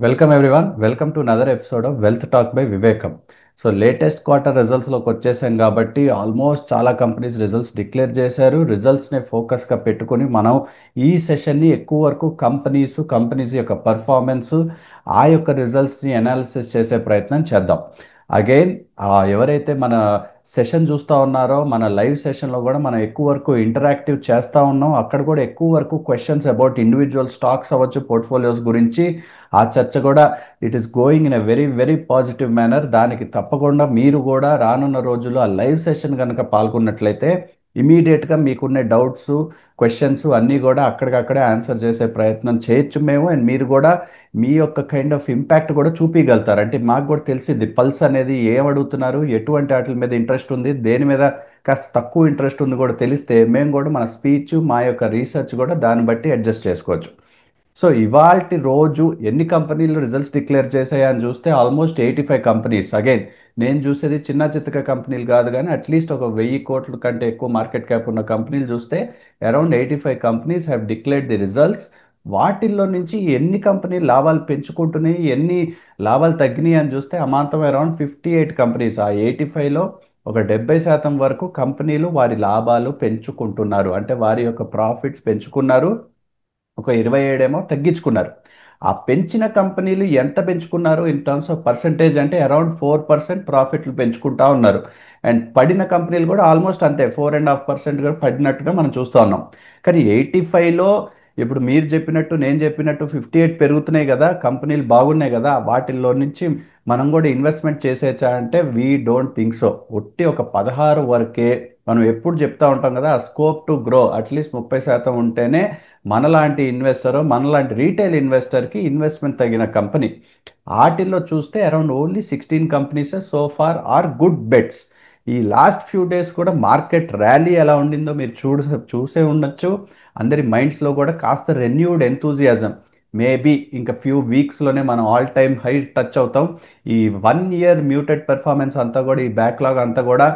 Welcome everyone. Welcome to another episode of wealth talk by వివేకం. So latest quarter రిజల్ట్స్లోకి వచ్చేసాం కాబట్టి almost చాలా companies results declare చేశారు. రిజల్ట్స్ని ఫోకస్గా పెట్టుకొని మనం ఈ సెషన్ని ఎక్కువ వరకు కంపెనీస్ యొక్క పర్ఫార్మెన్స్, ఆ యొక్క రిజల్ట్స్ని అనాలిసిస్ చేసే ప్రయత్నం చేద్దాం. అగైన్ ఎవరైతే మన సెషన్ చూస్తూ ఉన్నారో, మన లైవ్ సెషన్లో కూడా మనం ఎక్కువ వరకు ఇంటరాక్టివ్ చేస్తూ ఉన్నాం. అక్కడ కూడా ఎక్కువ వరకు క్వశ్చన్స్ అబౌట్ ఇండివిజువల్ స్టాక్స్ అవ్వచ్చు, పోర్ట్ఫోలియోస్ గురించి ఆ చర్చ కూడా it is going in a very very positive manner. దానికి తప్పకుండా మీరు కూడా రానున్న రోజుల్లో ఆ లైవ్ సెషన్ కనుక పాల్గొన్నట్లయితే ఇమీడియట్గా మీకున్న డౌట్స్, క్వశ్చన్స్ అన్నీ కూడా అక్కడికక్కడే ఆన్సర్ చేసే ప్రయత్నం చేయొచ్చు మేము. అండ్ మీరు కూడా మీ యొక్క కైండ్ ఆఫ్ ఇంపాక్ట్ కూడా చూపించగలుగుతారు. అంటే మాకు కూడా తెలిసింది పల్స్ అనేది ఏం అడుగుతున్నారు, ఎటువంటి వాటి మీద ఇంట్రెస్ట్ ఉంది, దేని మీద కాస్త తక్కువ ఇంట్రెస్ట్ ఉంది కూడా తెలిస్తే మేము కూడా మన స్పీచ్, మా యొక్క రీసెర్చ్ కూడా దాన్ని బట్టి అడ్జస్ట్ చేసుకోవచ్చు. సో ఇవాల్టి రోజు ఎన్ని కంపెనీలు రిజల్ట్స్ డిక్లేర్ చేశాయా అని చూస్తే ఆల్మోస్ట్ 85 కంపెనీస్. అగైన్ నేను చూసేది చిన్న చితక కంపెనీలు కాదు, కానీ అట్లీస్ట్ ఒక 1000 కోట్ల కంటే ఎక్కువ మార్కెట్ క్యాప్ ఉన్న కంపెనీలు చూస్తే around 85 companies have declared the results. వాటిల్లో నుంచి ఎన్ని కంపెనీలు లాభాలు పెంచుకుంటున్నాయి, ఎన్ని లాభాలు తగ్గినాయి అని చూస్తే అమాంతం అరౌండ్ 58 కంపెనీస్. ఆ 85లో ఒక 70% వరకు కంపెనీలు వారి లాభాలు పెంచుకుంటున్నారు, అంటే వారి యొక్క ప్రాఫిట్స్ పెంచుకున్నారు. ఒక 27 ఏమో తగ్గించుకున్నారు. ఆ పెంచిన కంపెనీలు ఎంత పెంచుకున్నారు ఇన్ టర్మ్స్ ఆఫ్ పర్సంటేజ్ అంటే అరౌండ్ 4% ప్రాఫిట్లు పెంచుకుంటా ఉన్నారు. అండ్ పడిన కంపెనీలు కూడా ఆల్మోస్ట్ అంతే, 4.5% కూడా పడినట్టుగా మనం చూస్తూ ఉన్నాం. కానీ 85లో ఇప్పుడు మీరు చెప్పినట్టు నేను చెప్పినట్టు 58 పెరుగుతున్నాయి కదా, కంపెనీలు బాగున్నాయి కదా, వాటిల్లో నుంచి మనం కూడా ఇన్వెస్ట్మెంట్ చేసేచ్చా అంటే వీ డోంట్ థింక్ సో. ఒట్టి ఒక 16 వరకే మనం ఎప్పుడు చెప్తా ఉంటాం కదా, స్కోప్ టు గ్రో అట్లీస్ట్ 30% ఉంటేనే మనలాంటి ఇన్వెస్టర్, మనలాంటి రీటైల్ ఇన్వెస్టర్కి ఇన్వెస్ట్మెంట్ తగిన కంపెనీ. వాటిల్లో చూస్తే around only 16 companies so far are good bets. ఈ లాస్ట్ ఫ్యూ డేస్ కూడా మార్కెట్ ర్యాలీ ఎలా ఉండిందో మీరు చూసే ఉండొచ్చు. అందరి మైండ్స్లో కూడా కాస్త రెన్యూడ్ ఎంతూజియాజం. మేబీ ఇంకా ఫ్యూ వీక్స్లోనే మనం ఆల్ టైమ్ హై టచ్ అవుతాం. ఈ 1 ఇయర్ మ్యూటెడ్ పెర్ఫార్మెన్స్ అంతా కూడా, ఈ బ్యాక్లాగ్ అంతా కూడా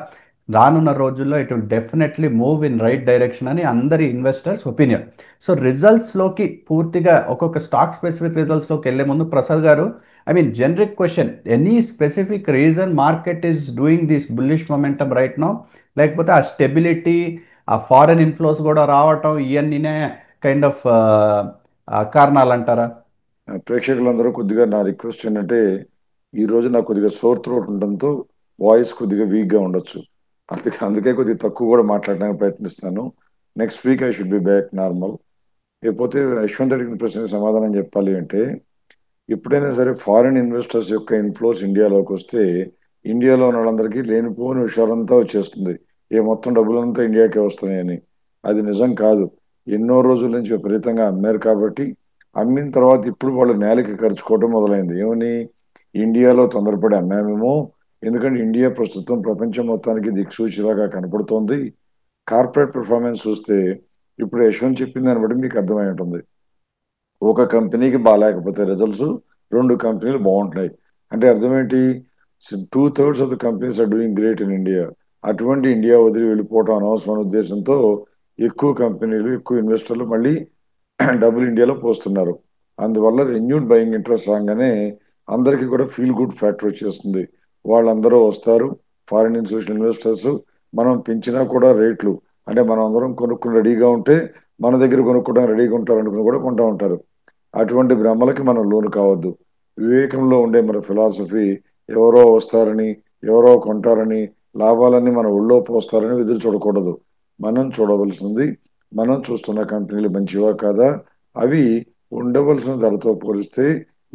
రానున్న రోజుల్లో it will definitely move in right direction అని అందరి ఇన్వెస్టర్స్ ఒపీనియన్. సో రిజల్ట్స్లోకి పూర్తిగా ఒక్కొక్క స్టాక్ స్పెసిఫిక్ రిజల్ట్స్లోకి వెళ్ళే ముందు ప్రసాద్ గారు, I mean generic question, any specific reason market is doing this bullish momentum right now? లేకపోతే ఆ స్టెబిలిటీ, ఆ ఫారెన్ ఇన్ఫ్లోస్ కూడా రావటం, ఇవన్నీనే కైండ్ ఆఫ్ కారణాలు అంటారా? ప్రేక్షకులందరూ కొద్దిగా నా రిక్వెస్ట్ ఏంటంటే ఈ రోజు నాకు కొద్దిగా సోర్ థ్రోట్ ఉండడంతో వాయిస్ కొద్దిగా వీక్ గా ఉండొచ్చు. అందుకే కొద్దిగా తక్కువ కూడా మాట్లాడడానికి ప్రయత్నిస్తాను. Next week I should be back normal. లేకపోతే యశ్వంత్ అడిగిన ప్రశ్నకి సమాధానం చెప్పాలి అంటే, ఎప్పుడైనా సరే ఫారిన్ ఇన్వెస్టర్స్ యొక్క ఇన్ఫ్లోస్ ఇండియాలోకి వస్తే ఇండియాలో ఉన్న వాళ్ళందరికీ లేనిపోని విషయాలంతా వచ్చేస్తుంది. మొత్తం డబ్బులంతా ఇండియాకే వస్తున్నాయని. అది నిజం కాదు. ఎన్నో రోజుల నుంచి విపరీతంగా అమ్మారు కాబట్టి, అమ్మిన తర్వాత ఇప్పుడు వాళ్ళు నేలకి ఖర్చుకోవడం మొదలైంది. ఏమని? ఇండియాలో తొందరపడి అమ్మామేమో, ఎందుకంటే ఇండియా ప్రస్తుతం ప్రపంచం మొత్తానికి దిక్సూచిలాగా కనపడుతోంది. కార్పొరేట్ పెర్ఫార్మెన్స్ చూస్తే ఇప్పుడు యశ్వంత్ చెప్పిన దాన్ని బట్టి మీకు అర్థమై ఉంటుంది. ఒక కంపెనీకి బాగాలేకపోతే రిజల్ట్స్, 2 కంపెనీలు బాగుంటున్నాయి అంటే అర్థం ఏంటి? 2/3 of the companies are doing great in India. అటువంటి ఇండియా వదిలి వెళ్ళిపోవడం అనవసరమైన ఉద్దేశంతో ఎక్కువ కంపెనీలు, ఎక్కువ ఇన్వెస్టర్లు మళ్ళీ డబ్బులు ఇండియాలో పోస్తున్నారు. అందువల్ల రెన్యూడ్ బయింగ్ ఇంట్రెస్ట్ రాగానే అందరికీ కూడా ఫీల్ గుడ్ ఫ్యాక్టర్ వచ్చేస్తుంది. వాళ్ళందరూ వస్తారు, ఫారిన్ ఇన్స్టిట్యూషన్ ఇన్వెస్టర్స్. మనం పెంచినా కూడా రేట్లు, అంటే మనం అందరం కొనుక్కుని రెడీగా ఉంటే మన దగ్గర కొనుక్కోవడానికి రెడీగా ఉంటారు అనుకుని కూడా కొంటా ఉంటారు. అటువంటి భ్రమలకి మనం లోను కావద్దు. వివేకంలో ఉండే మన ఫిలాసఫీ, ఎవరో వస్తారని, ఎవరో కొంటారని, లాభాలన్నీ మన ఒళ్ళో పోస్తారని ఎదురు చూడకూడదు. మనం చూడవలసింది, మనం చూస్తున్న కంపెనీలు మంచివా కాదా, అవి ఉండవలసిన ధరతో పోలిస్తే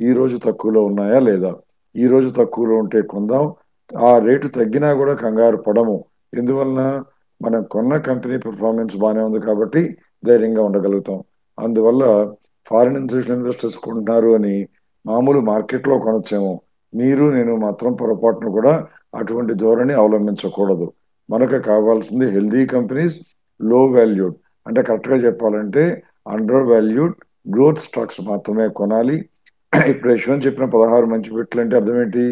ఈ రోజు తక్కువలో ఉన్నాయా లేదా. ఈ రోజు తక్కువలో ఉంటే కొందాం. ఆ రేటు తగ్గినా కూడా కంగారు పడము. ఎందువలన? మనం కొన్న కంపెనీ పెర్ఫార్మెన్స్ బాగానే ఉంది కాబట్టి ధైర్యంగా ఉండగలుగుతాం. అందువల్ల ఫారిన్ ఇన్స్టిట్యూషన్ ఇన్వెస్టర్స్ కొంటున్నారు అని మామూలు మార్కెట్లో కొనొచ్చేమో. మీరు నేను మాత్రం పొరపాటును కూడా అటువంటి ధోరణి అవలంబించకూడదు. మనకు కావాల్సింది హెల్దీ కంపెనీస్, లో వాల్యూడ్, అంటే కరెక్ట్గా చెప్పాలంటే అండర్ వాల్యూడ్ గ్రోత్ స్టాక్స్ మాత్రమే కొనాలి. ఇప్పుడు యశ్వంత్ చెప్పిన 16 మంచి పెట్లు అంటే అర్థం ఏంటి?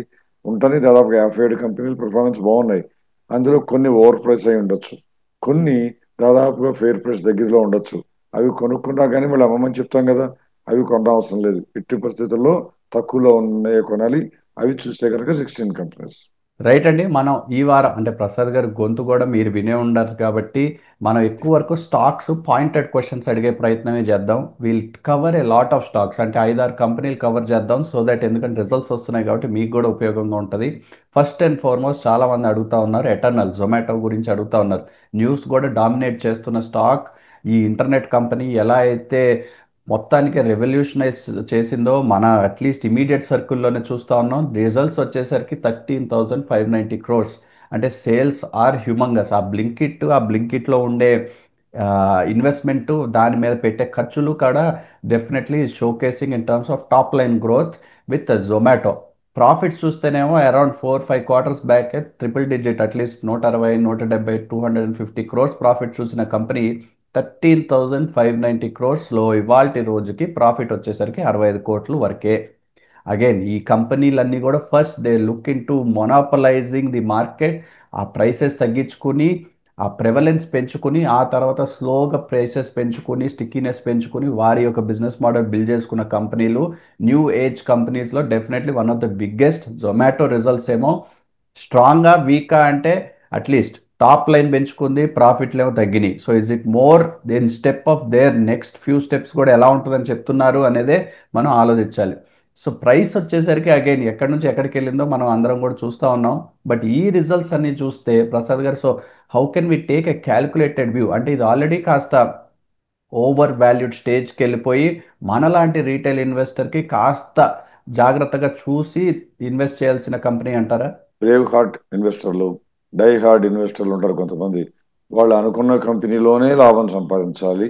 ఉంటుంది దాదాపు 57 కంపెనీలు పెర్ఫార్మెన్స్ బాగున్నాయి. అందులో కొన్ని ఓవర్ ప్రైస్ అయి ఉండొచ్చు, కొన్ని దాదాపుగా ఫెయిర్ ప్రైస్ దగ్గరలో ఉండొచ్చు. అవి కొనుక్కున్నా కానీ మళ్ళీ అమ్మమని చెప్తాం కదా, అవి కొనడం అవసరం లేదు. ఎట్టి పరిస్థితుల్లో తక్కువలో ఉన్నాయో కొనాలి. అవి చూస్తే కనుక 16 కంపెనీస్. రైట్ అండి. మనం ఈ వారం అంటే ప్రసాద్ గారి గొంతు కూడా మీరు వినే ఉండరు కాబట్టి మనం ఎక్కువ వరకు స్టాక్స్ పాయింటెడ్ క్వశ్చన్స్ అడిగే ప్రయత్నమే చేద్దాం. Will cover a lot of stocks అంటే 5-6 కంపెనీలు కవర్ చేద్దాం. సో దట్ ఎందుకంటే రిజల్ట్స్ వస్తున్నాయి కాబట్టి మీకు కూడా ఉపయోగంగా ఉంటుంది. ఫస్ట్ అండ్ ఫార్మోస్ట్ చాలామంది అడుగుతా ఉన్నారు ఎటర్నల్ జొమాటో గురించి అడుగుతా ఉన్నారు. న్యూస్ కూడా డామినేట్ చేస్తున్న స్టాక్. ఈ ఇంటర్నెట్ కంపెనీ ఎలా అయితే మొత్తానికి రెవల్యూషనైజ్ చేసిందో మన అట్లీస్ట్ ఇమీడియట్ సర్కిల్లోనే చూస్తూ ఉన్నాం. రిజల్ట్స్ వచ్చేసరికి 13,590 crores. అంటే సేల్స్ ఆర్ హ్యూమంగస్. ఆ బ్లింకిట్లో ఉండే ఇన్వెస్ట్మెంట్ దాని మీద పెట్టే ఖర్చులు కూడా definitely showcasing in terms of top line growth with Zomato. Profits చూస్తేనేమో around 4-5 quarters back triple digit అట్లీస్ట్ 160, 170, 250 crores ప్రాఫిట్ చూసిన కంపెనీ 13,590 crores ఇవాల్టి రోజుకి ప్రాఫిట్ వచ్చేసరికి 65 కోట్లు వరకే. అగైన్ ఈ కంపెనీలన్నీ కూడా first they look into monopolising the market. ఆ ప్రైసెస్ తగ్గించుకుని ఆ ప్రెవలెన్స్ పెంచుకుని ఆ తర్వాత స్లోగా ప్రైసెస్ పెంచుకుని స్టిక్కీనెస్ పెంచుకుని వారి యొక్క బిజినెస్ మోడల్ బిల్డ్ చేసుకున్న కంపెనీలు న్యూ ఏజ్ కంపెనీస్లో definitely one of the biggest. Zomato results ఏమో స్ట్రాంగ్గా వీకా అంటే అట్లీస్ట్ టాప్ లైన్ పెంచుకుంది, ప్రాఫిట్లు ఏమో తగ్గినాయి. So is it more than step of their next few steps కూడా ఎలా ఉంటుందని చెప్తున్నారు అనేదే మనం ఆలోచించాలి. సో ప్రైస్ వచ్చేసరికి అగైన్ ఎక్కడి నుంచి ఎక్కడికి వెళ్ళిందో మనం అందరం కూడా చూస్తూ ఉన్నాం. బట్ ఈ రిజల్ట్స్ అన్ని చూస్తే Prasad garu, so how can we take a calculated view అంటే ఇది ఆల్రెడీ కాస్త ఓవర్ వాల్యూడ్ స్టేజ్కి వెళ్ళిపోయి మనలాంటి రీటైల్ ఇన్వెస్టర్కి కాస్త జాగ్రత్తగా చూసి ఇన్వెస్ట్ చేయాల్సిన కంపెనీ అంటారా? బ్రేవ్ హార్ట్ ఇన్వెస్టర్లు, డై హార్డ్ ఇన్వెస్టర్లు ఉంటారు కొంతమంది. వాళ్ళు అనుకున్న కంపెనీలోనే లాభం సంపాదించాలి,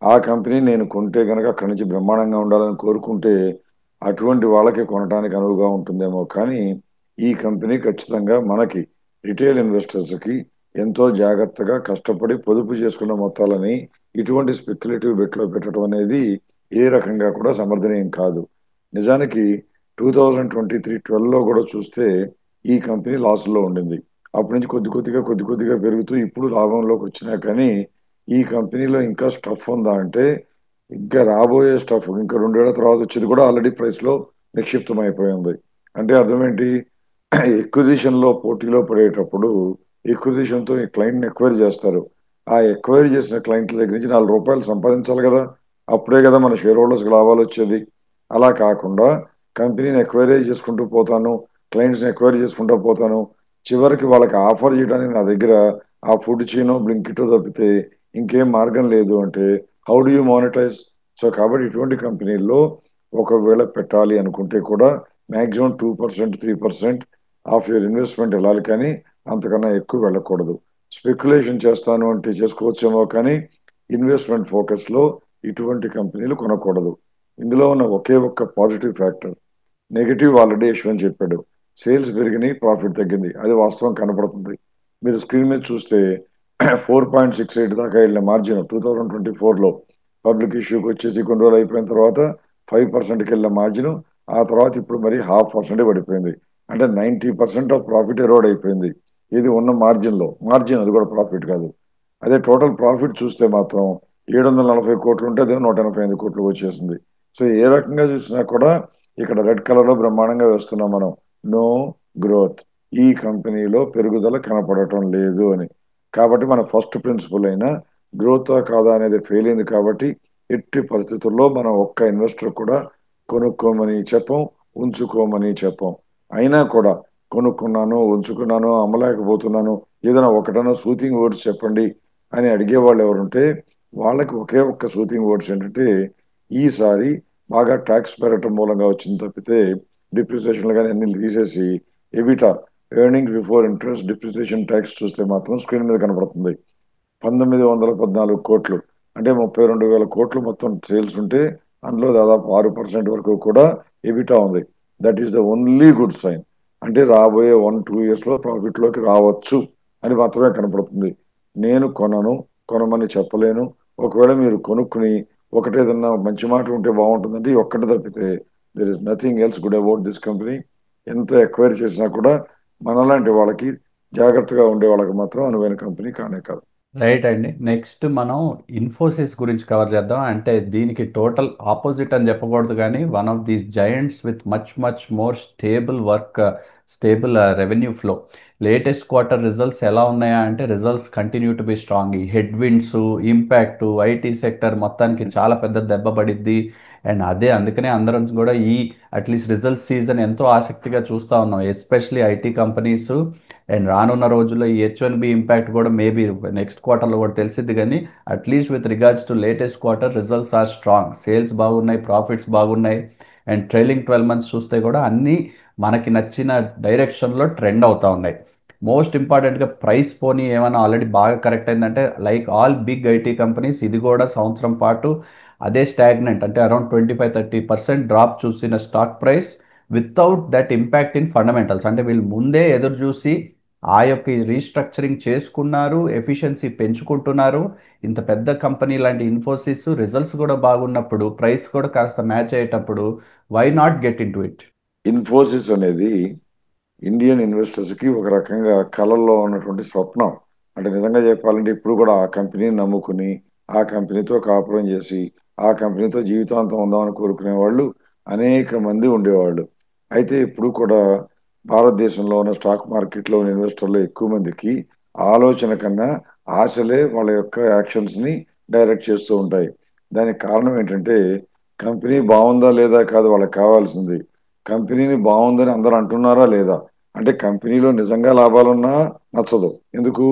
ఆ కంపెనీ నేను కొంటే కనుక అక్కడి నుంచి బ్రహ్మాండంగా ఉండాలని కోరుకుంటే అటువంటి వాళ్ళకి కొనడానికి అనువుగా ఉంటుందేమో. కానీ ఈ కంపెనీ ఖచ్చితంగా మనకి రిటైల్ ఇన్వెస్టర్స్కి ఎంతో జాగ్రత్తగా కష్టపడి పొదుపు చేసుకున్న మొత్తాలని ఇటువంటి స్పెక్యులేటివ్ బెట్లో పెట్టడం అనేది ఏ రకంగా కూడా సమర్థనీయం కాదు. నిజానికి 2023-12లో కూడా చూస్తే ఈ కంపెనీ లాస్లో ఉండింది. అప్పటి నుంచి కొద్ది కొద్దిగా పెరుగుతూ ఇప్పుడు లాభంలోకి వచ్చినా కానీ ఈ కంపెనీలో ఇంకా స్టఫ్ ఉందా అంటే ఇంకా రాబోయే స్టఫ్ ఇంకా 2 ఏళ్ల తర్వాత వచ్చేది కూడా ఆల్రెడీ ప్రైస్లో నిక్షిప్తం అయిపోయింది. అంటే అర్థం ఏంటి? ఎక్విజిషన్లో పోటీలో పడేటప్పుడు ఎక్విజిషన్తో ఈ క్లయింట్ని ఎక్వైర్ చేస్తారు. ఆ ఎక్వైర్ చేసిన క్లయింట్ల దగ్గర నుంచి ₹4 సంపాదించాలి కదా, అప్పుడే కదా మన షేర్ హోల్డర్స్కి లాభాలు వచ్చేది. అలా కాకుండా కంపెనీని ఎక్వైరీ చేసుకుంటూ పోతాను, క్లయింట్స్ని ఎక్వైరీ చేసుకుంటూ పోతాను, చివరికి వాళ్ళకి ఆఫర్ చేయడానికి నా దగ్గర ఆ ఫుడ్ చైనో బ్లింకిటో తప్పితే ఇంకేం మార్గం లేదు అంటే how do you monetise? So కాబట్టి ఇటువంటి కంపెనీల్లో ఒకవేళ పెట్టాలి అనుకుంటే కూడా మ్యాక్సిమం 2%, 3% ఆఫ్ యువర్ ఇన్వెస్ట్మెంట్ వెళ్ళాలి, కానీ అంతకన్నా ఎక్కువ వెళ్ళకూడదు. స్పెక్యులేషన్ చేస్తాను అంటే చేసుకోవచ్చేమో, కానీ ఇన్వెస్ట్మెంట్ ఫోకస్లో ఇటువంటి కంపెనీలు కొనకూడదు. ఇందులో ఉన్న ఒకే ఒక్క positive factor, negative already Yashwant చెప్పాడు. సేల్స్ పెరిగినాయి, ప్రాఫిట్ తగ్గింది, అది వాస్తవం కనపడుతుంది. మీరు స్క్రీన్ మీద చూస్తే 4.68 దాకా వెళ్ళిన మార్జిన్ 2024లో పబ్లిక్ ఇష్యూకి వచ్చేసి కొన్ని రోజులు అయిపోయిన తర్వాత 5%కి వెళ్ళిన మార్జిన్ ఆ తర్వాత ఇప్పుడు మరి 0.5% పడిపోయింది. అంటే 90% ఆఫ్ ప్రాఫిట్ ఎరోడ్ అయిపోయింది. ఇది ఉన్న మార్జిన్ అది కూడా ప్రాఫిట్ కాదు. అదే టోటల్ ప్రాఫిట్ చూస్తే మాత్రం 740 కోట్లు ఉంటే అదే 185 కోట్లు వచ్చేసింది. సో ఏ రకంగా చూసినా కూడా ఇక్కడ రెడ్ కలర్లో బ్రహ్మాండంగా వేస్తున్నాం మనం, నో గ్రోత్. ఈ కంపెనీలో పెరుగుదల కనపడటం లేదు అని. కాబట్టి మన ఫస్ట్ ప్రిన్సిపల్ అయినా గ్రోత్ కాదా అనేది ఫెయిల్ అయింది. కాబట్టి ఎట్టి పరిస్థితుల్లో మనం ఒక్క ఇన్వెస్టర్ కూడా కొనుక్కోమని చెప్పం, ఉంచుకోమని చెప్పం. అయినా కూడా కొనుక్కున్నాను, ఉంచుకున్నాను, అమ్మలేకపోతున్నాను, ఏదైనా ఒకటన్నా సూతింగ్ వర్డ్స్ చెప్పండి అని అడిగే వాళ్ళు ఎవరుంటే వాళ్ళకి ఒకే ఒక్క సూతింగ్ వర్డ్స్ ఏంటంటే ఈసారి బాగా ట్యాక్స్ పెరగటం మూలంగా వచ్చింది తప్పితే డిప్రిసియేషన్లు కానీ అన్ని తీసేసి EBITDA, earning before interest depreciation tax చూస్తే మాత్రం స్క్రీన్ మీద కనపడుతుంది 1914 కోట్లు. అంటే 32,000 కోట్లు మొత్తం సేల్స్ ఉంటే అందులో దాదాపు 6% వరకు కూడా ఎబిటా ఉంది. That is the only good sign. అంటే రాబోయే 1-2 ఇయర్స్లో ప్రాఫిట్లోకి రావచ్చు అని మాత్రమే కనపడుతుంది. నేను కొనమని చెప్పలేను. ఒకవేళ మీరు కొనుక్కుని ఒకటేదన్నా మంచి మాట ఉంటే బాగుంటుందంటే ఈ ఒక్కటి తప్పితే there is nothing else good about this company. ఎంత ఎక్వైరీ చేసినా కూడా మనలాంటి వాళ్ళకి, జాగ్రత్తగా ఉండే వాళ్ళకి మాత్రం అనువైన కంపెనీ కానే కాదు. రైట్ అండి. నెక్స్ట్ మనం ఇన్ఫోసిస్ గురించి కవర్ చేద్దాం. అంటే దీనికి టోటల్ ఆపోజిట్ అని చెప్పకూడదు కానీ one of these giants with much much more stable work, stable revenue flow. Latest quarter results ఎలా ఉన్నాయా అంటే results continue to be strong. ఈ headwinds impact IT sector మొత్తానికి చాలా పెద్ద దెబ్బ పడిద్ది. అండ్ అదే అందుకనే అందరం కూడా ఈ అట్లీస్ట్ రిజల్ట్ సీజన్ ఎంతో ఆసక్తిగా చూస్తూ ఉన్నాం, ఎస్పెషలీ ఐటీ కంపెనీస్. అండ్ రానున్న రోజుల్లో ఈ H1B ఇంపాక్ట్ కూడా మేబీ నెక్స్ట్ క్వార్టర్లో కూడా తెలిసిద్ది. కానీ at least with regards to latest quarter results are strong, sales బాగున్నాయి, ప్రాఫిట్స్ బాగున్నాయి. అండ్ ట్రైలింగ్ 12 months చూస్తే కూడా అన్నీ మనకి నచ్చిన డైరెక్షన్లో ట్రెండ్ అవుతూ ఉన్నాయి. మోస్ట్ ఇంపార్టెంట్గా ప్రైస్ పోనీ ఏమైనా ఆల్రెడీ బాగా కరెక్ట్ అయిందంటే like all big IT companies ఇది కూడా సంవత్సరం పాటు అదే స్టాగ్నెంట్, అంటే అరౌండ్ 25-30% డ్రాప్ చూసిన stock price without that impact in fundamentals. అంటే వీళ్ళు ముందే ఎదురు చూసి ఆ యొక్క రీస్ట్రక్చరింగ్ చేసుకున్నారు, ఎఫిషియన్సీ పెంచుకుంటున్నారు. ఇంత పెద్ద కంపెనీ లాంటి ఇన్ఫోసిస్ రిజల్ట్స్ కూడా బాగున్నప్పుడు ప్రైస్ కూడా కాస్త మ్యాచ్ అయ్యేటప్పుడు why not get in to it. Infosys అనేది ఇండియన్ ఇన్వెస్టర్స్ కి ఒక రకంగా కళల్లో ఉన్నటువంటి స్వప్నం. అంటే నిజంగా చెప్పాలంటే ఇప్పుడు కూడా ఆ కంపెనీని నమ్ముకుని ఆ కంపెనీతో కాపురం చేసి ఆ కంపెనీతో జీవితాంతం ఉందామని కోరుకునే వాళ్ళు అనేక మంది ఉండేవాళ్ళు. అయితే ఇప్పుడు కూడా భారతదేశంలో ఉన్న స్టాక్ మార్కెట్లో ఉన్న ఇన్వెస్టర్లు ఎక్కువ మందికి ఆలోచన కన్నా ఆశలే వాళ్ళ యొక్క యాక్షన్స్ ని డైరెక్ట్ చేస్తూ ఉంటాయి. దానికి కారణం ఏంటంటే కంపెనీ బాగుందా లేదా కాదు వాళ్ళకి కావాల్సింది, కంపెనీని బాగుందని అందరూ అంటున్నారా లేదా. అంటే కంపెనీలో నిజంగా లాభాలున్నా నచ్చదు. ఎందుకు?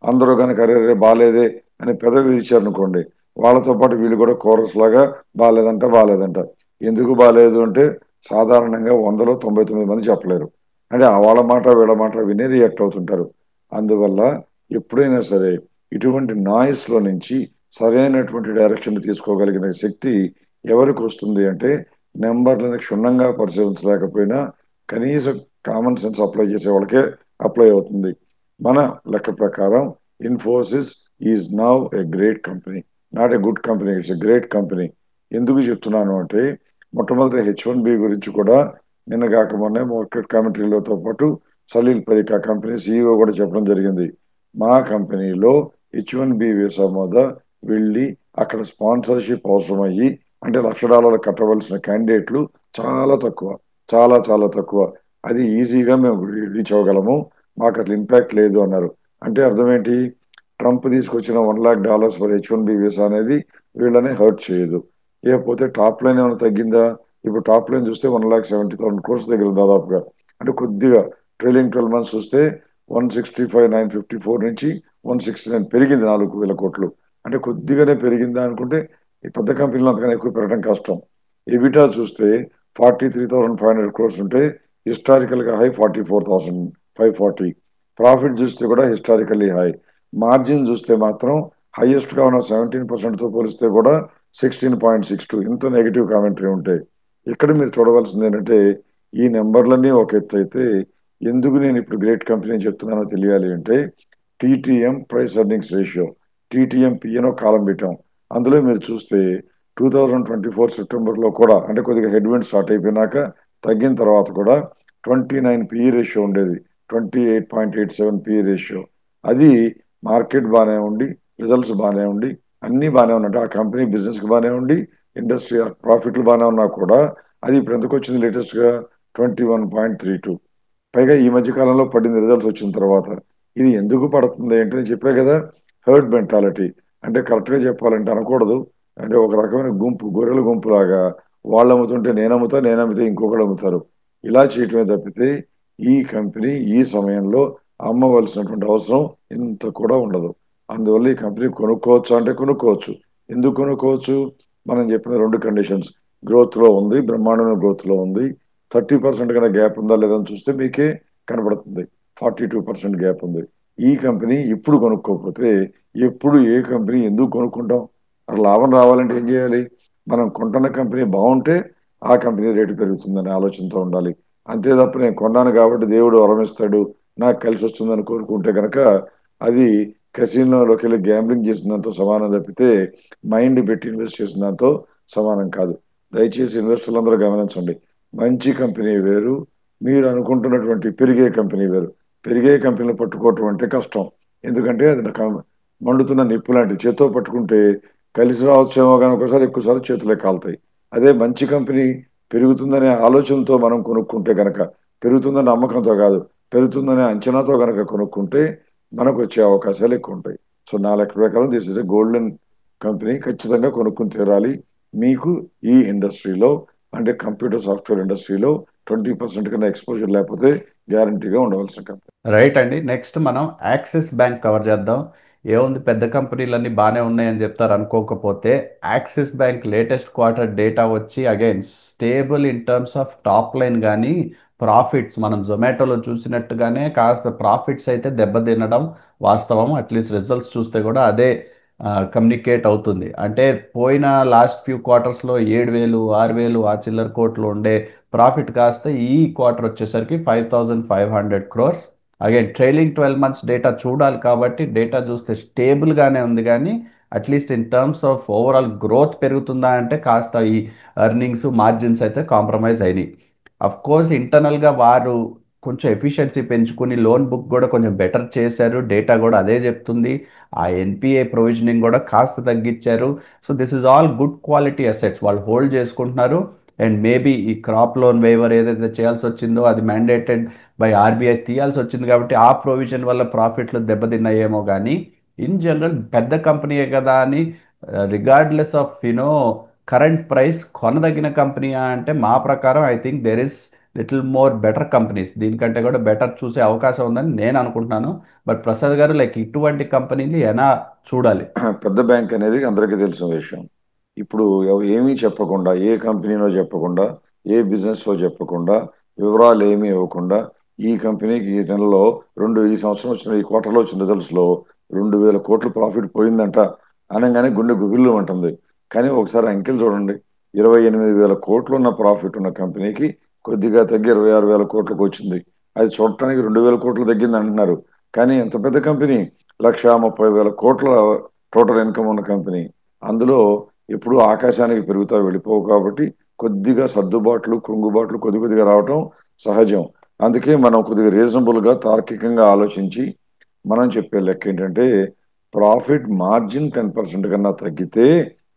అందరూ కనుక అరే రే బాలేదే అని పెదవి విరిచారనుకోండి, వాళ్ళతో పాటు వీళ్ళు కూడా కోరస్ లాగా బాలేదంట బాలేదంట. ఎందుకు బాలేదు అంటే సాధారణంగా 100లో 99 మంది చెప్పలేరు. అంటే ఆ వాళ్ళ మాట వీళ్ళ మాట విని రియాక్ట్ అవుతుంటారు. అందువల్ల ఎప్పుడైనా సరే ఇటువంటి నాయిస్ లో నుంచి సరైనటువంటి డైరెక్షన్ తీసుకోగలిగిన శక్తి ఎవరికి వస్తుంది అంటే నెంబర్లను క్షుణ్ణంగా పరిశీలించలేకపోయినా కనీసం కామన్ సెన్స్ అప్లై చేసే వాళ్ళకే అప్లై అవుతుంది. మన లెక్క ప్రకారం Infosys is now a great company, not a good company, it's a great company. ఎందుకు చెప్తున్నాను అంటే మొట్టమొదటి H1B గురించి కూడా నిన్న కాక మొన్న మార్కెట్ కామెంటరీలతో పాటు సలీల్ పరీక్ ఆ కంపెనీ CEO కూడా చెప్పడం జరిగింది. మా కంపెనీలో H1B వీసా మీద వెళ్ళి అక్కడ స్పాన్సర్షిప్ అవసరమయ్యి అంటే $1,00,000 కట్టవలసిన క్యాండిడేట్లు చాలా తక్కువ, చాలా చాలా తక్కువ. అది ఈజీగా మేము రీచ్ అవ్వగలము, మాకు అసలు ఇంపాక్ట్ లేదు అన్నారు. అంటే అర్థం ఏంటి? ట్రంప్ తీసుకొచ్చిన $1,00,000 ఫర్ H1B వీసా అనేది వీళ్ళని హర్ట్ చేయదు. లేకపోతే టాప్ లైన్ ఏమైనా తగ్గిందా? ఇప్పుడు టాప్ లైన్ చూస్తే 1,70,000 crores దగ్గర ఉంది దాదాపుగా. అంటే కొద్దిగా ట్రైలింగ్ 12 months చూస్తే 165,954 నుంచి 169 పెరిగింది, 4,000 కోట్లు. అంటే కొద్దిగానే పెరిగిందా అనుకుంటే ఈ పెద్ద కంపెనీలో అంతకన్నా ఎక్కువ పెరగడం కష్టం. ఎబిటా చూస్తే 43,500 crores ఉంటే హిస్టారికల్ గా హై 44,540. ప్రాఫిట్ చూస్తే కూడా హిస్టారికల్లీ హై. మార్జిన్ చూస్తే మాత్రం హైయెస్ట్ గా ఉన్న 17% తో పోలిస్తే కూడా 16.62. ఇంత నెగిటివ్ కామెంటరీ ఉంటాయి. ఇక్కడ మీరు చూడవలసింది ఏంటంటే ఈ నెంబర్లన్నీ ఒక ఎత్తు అయితే ఎందుకు నేను ఇప్పుడు గ్రేట్ కంపెనీ అని చెప్తున్నానో తెలియాలి అంటే TTM price earnings ratio, TTM పిఎనో కాలం పెట్టాం. అందులో మీరు చూస్తే 2024 సెప్టెంబర్లో కూడా అంటే కొద్దిగా హెడ్ విండ్ స్టార్ట్ అయిపోయినాక తగ్గిన తర్వాత కూడా 29 పిఈ రేషియో ఉండేది, 28.87 పిఈ రేషియో. అది మార్కెట్ బాగానే ఉండి రిజల్ట్స్ బాగానే ఉండి అన్ని బాగానే ఉన్నట్టు ఆ కంపెనీ బిజినెస్ కి బాగానే ఉండి ఇండస్ట్రీ ప్రాఫిట్లు బాగానే ఉన్నా కూడా అది ఇప్పుడు ఎందుకు వచ్చింది లేటెస్ట్ గా 21.32. పైగా ఈ మధ్య కాలంలో పడింది రిజల్ట్స్ వచ్చిన తర్వాత. ఇది ఎందుకు పడుతుంది అంటే నేను చెప్పే కదా, హర్డ్ మెంటాలిటీ. అంటే కరెక్ట్ గా చెప్పాలంటే అనకూడదు, అంటే ఒక రకమైన గుంపు, గొర్రెల గుంపు లాగా వాళ్ళు అమ్ముతుంటే నేను అమ్ముతా, నేను అమ్మితే ఇంకొకరు అమ్ముతారు. ఇలా చేయటమే తప్పితే ఈ కంపెనీ ఈ సమయంలో అమ్మవలసినటువంటి అవసరం ఇంత కూడా ఉండదు. అందువల్ల ఈ కంపెనీ కొనుక్కోవచ్చు అంటే కొనుక్కోవచ్చు. ఎందుకు కొనుక్కోవచ్చు? మనం చెప్పిన రెండు కండిషన్స్, గ్రోత్ లో ఉంది, బ్రహ్మాండమైన గ్రోత్ లో ఉంది. 30% కన్నా గ్యాప్ ఉందా లేదని చూస్తే మీకే కనబడుతుంది, 42% గ్యాప్ ఉంది. ఈ కంపెనీ ఇప్పుడు కొనుక్కోకపోతే ఎప్పుడు ఏ కంపెనీ ఎందుకు కొనుక్కుంటాం? అక్కడ లాభం రావాలంటే ఏం చేయాలి? మనం కొంటున్న కంపెనీ బాగుంటే ఆ కంపెనీ రేటు పెరుగుతుందనే ఆలోచనతో ఉండాలి. అంతే తప్ప నేను కొన్నాను కాబట్టి దేవుడు వరమిస్తాడు నాకు కలిసి వస్తుందని కోరుకుంటే కనుక అది కసినోలోకి వెళ్ళి గ్యాంబ్లింగ్ చేసిన దాంతో సమానం తప్పితే మైండ్ పెట్టి ఇన్వెస్ట్ చేసిన దాంతో సమానం కాదు. దయచేసి ఇన్వెస్టర్లు అందరూ గమనించండి, మంచి కంపెనీ వేరు, మీరు అనుకుంటున్నటువంటి పెరిగే కంపెనీ వేరు. పెరిగే కంపెనీలు పట్టుకోవటం అంటే కష్టం. ఎందుకంటే అది మండుతున్న నిప్పు లాంటిది. చేత్తో పట్టుకుంటే కలిసి రావచ్చేమో గాని ఒకసారి ఎక్కువసార్లు చేతులే కాలుతాయి. అదే మంచి కంపెనీ పెరుగుతుందనే ఆలోచనతో మనం కొనుక్కుంటే గనక, పెరుగుతుందన్న నమ్మకంతో కాదు, పెరుగుతుందనే అంచనాతో గనక కొనుక్కుంటే మనకొచ్చే అవకాశాలు ఎక్కువుంటాయి. సో, నా లెక్క ప్రకారం this is a golden company. ఖచ్చితంగా కొనుక్కొని తీరాలి. మీకు ఈ ఇండస్ట్రీలో అంటే కంప్యూటర్ సాఫ్ట్‌వేర్ ఇండస్ట్రీలో 20% కన్నా ఎక్స్‌పోజర్ లేకపోతే గ్యారంటీగా ఉండవలసిన కంపెనీ. రైట్ అండి. నెక్స్ట్ మనం యాక్సిస్ బ్యాంక్ కవర్ చేద్దాం. ఏముంది పెద్ద కంపెనీలన్నీ బాగానే ఉన్నాయని చెప్తారు అనుకోకపోతే, Axis bank latest quarter data వచ్చి again stable in terms of top line కానీ ప్రాఫిట్స్ మనం జొమాటోలో చూసినట్టుగానే కాస్త ప్రాఫిట్స్ అయితే దెబ్బతినడం వాస్తవం. అట్లీస్ట్ రిజల్ట్స్ చూస్తే కూడా అదే కమ్యూనికేట్ అవుతుంది. అంటే పోయిన లాస్ట్ ఫ్యూ క్వార్టర్స్లో 7,000 6,000 ఆ చిల్లర కోట్లు ఉండే ప్రాఫిట్ కాస్త ఈ క్వార్టర్ వచ్చేసరికి 5,500 crores. Again trailing 12 months data చూడాలి కాబట్టి డేటా చూస్తే స్టేబుల్గానే ఉంది కానీ at least in terms of overall growth పెరుగుతుందా అంటే కాస్త ఈ ఎర్నింగ్స్ మార్జిన్స్ అయితే కాంప్రమైజ్ అయినాయి. అఫ్ కోర్స్ ఇంటర్నల్గా వారు కొంచెం ఎఫిషియన్సీ పెంచుకుని లోన్ బుక్ కూడా కొంచెం బెటర్ చేశారు. డేటా కూడా అదే చెప్తుంది. ఆ ఎన్పిఏ ప్రొవిజనింగ్ కూడా కాస్త తగ్గించారు. So this is all good quality assets వాళ్ళు హోల్డ్ చేసుకుంటున్నారు. అండ్ మేబీ ఈ క్రాప్ లోన్ వేవర్ ఏదైతే చేయాల్సి వచ్చిందో అది మ్యాండేటెడ్ బై ఆర్బీఐ తీయాల్సి వచ్చింది కాబట్టి ఆ ప్రొవిజన్ వల్ల ప్రాఫిట్లు దెబ్బతిన్నాయేమో కానీ ఇన్ జనరల్ పెద్ద కంపెనీయే కదా అని రిగార్డ్లెస్ ఆఫ్ కరెంట్ ప్రైస్ కొనదగిన కంపెనీయా అంటే మా ప్రకారం I think there is little more better companies దీనికంటే కూడా బెటర్ చూసే అవకాశం ఉందని నేను అనుకుంటున్నాను. బట్ ప్రసాద్ గారు లైక్ ఇటువంటి కంపెనీని ఎలా చూడాలి? పెద్ద బ్యాంక్ అనేది అందరికీ తెలిసిన విషయం. ఇప్పుడు ఏమీ చెప్పకుండా, ఏ కంపెనీనో చెప్పకుండా, ఏ బిజినెస్‌లో చెప్పకుండా, వివరాలు ఏమీ ఇవ్వకుండా, ఈ కంపెనీకి ఈ నెలలో ఈ సంవత్సరం వచ్చిన ఈ క్వార్టర్‌లో వచ్చిన రిజల్ట్స్‌లో 2,000 కోట్లు ప్రాఫిట్ పోయిందంట అనంగానే గుండె గుబిల్లుమంటుంది. కానీ ఒకసారి అంకెలు చూడండి. 28,000 కోట్లున్న ప్రాఫిట్ ఉన్న కంపెనీకి కొద్దిగా తగ్గి 26,000 కోట్లకు వచ్చింది. అది చూడటానికి 2,000 కోట్లు తగ్గింది అంటున్నారు. కానీ ఎంత పెద్ద కంపెనీ 1,30,000 కోట్ల టోటల్ ఇన్కమ్ ఉన్న కంపెనీ. అందులో ఎప్పుడు ఆకాశానికి పెరుగుతా వెళ్ళిపోవు కాబట్టి కొద్దిగా సర్దుబాట్లు, కృంగుబాట్లు కొద్ది కొద్దిగా రావటం సహజం. అందుకే మనం కొద్దిగా రీజనబుల్‌గా తార్కికంగా ఆలోచించి మనం చెప్పే లెక్క ఏంటంటే ప్రాఫిట్ మార్జిన్ 10% కన్నా తగ్గితే